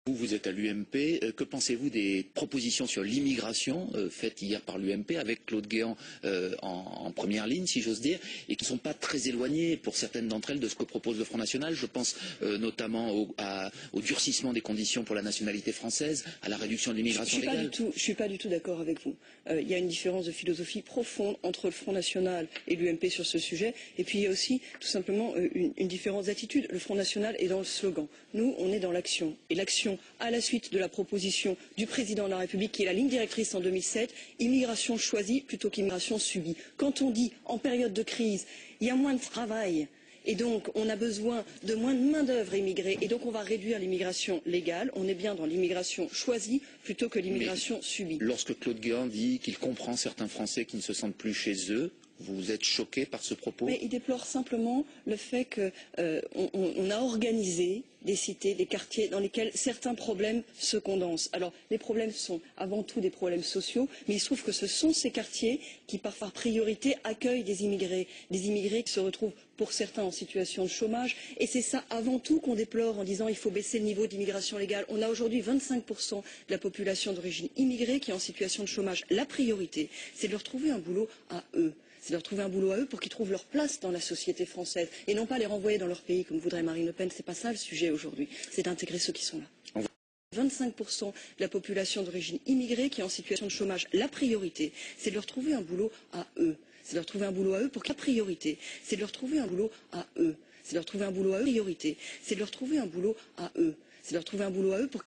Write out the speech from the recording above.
Vous êtes à l'UMP. Que pensez-vous des propositions sur l'immigration faites hier par l'UMP avec Claude Guéant en première ligne, si j'ose dire, et qui ne sont pas très éloignées pour certaines d'entre elles de ce que propose le Front National? Je pense notamment au durcissement des conditions pour la nationalité française, à la réduction de l'immigration légale. Je ne suis pas du tout d'accord avec vous. Il y a une différence de philosophie profonde entre le Front National et l'UMP sur ce sujet. Et puis il y a aussi tout simplement une différence d'attitude. Le Front National est dans le slogan. Nous, on est dans l'action. Et l'action, à la suite de la proposition du président de la République, qui est la ligne directrice en 2007, immigration choisie plutôt qu'immigration subie. Quand on dit en période de crise, il y a moins de travail, et donc on a besoin de moins de main-d'œuvre immigrée, et donc on va réduire l'immigration légale, on est bien dans l'immigration choisie plutôt que l'immigration subie. Lorsque Claude Guéant dit qu'il comprend certains Français qui ne se sentent plus chez eux, vous êtes choqué par ce propos? Mais il déplore simplement le fait qu'on a organisé des cités, des quartiers dans lesquels certains problèmes se condensent. Alors les problèmes sont avant tout des problèmes sociaux, mais il se trouve que ce sont ces quartiers qui, par priorité, accueillent des immigrés qui se retrouvent pour certains en situation de chômage. Et c'est ça avant tout qu'on déplore en disant il faut baisser le niveau d'immigration légale. On a aujourd'hui 25% de la population d'origine immigrée qui est en situation de chômage. La priorité, c'est de leur trouver un boulot à eux. C'est de leur trouver un boulot à eux pour qu'ils trouvent leur place dans la société française et non pas les renvoyer dans leur pays comme voudrait Marine Le Pen. C'est pas ça le sujet aujourd'hui, c'est d'intégrer ceux qui sont là. 25% de la population d'origine immigrée qui est en situation de chômage. La priorité, c'est de leur trouver un boulot à eux. C'est de leur trouver un boulot à eux pour que la priorité, c'est de leur trouver un boulot à eux. C'est de leur trouver un boulot à eux. Priorité, c'est de leur trouver un boulot à eux. C'est de leur trouver un boulot à eux pour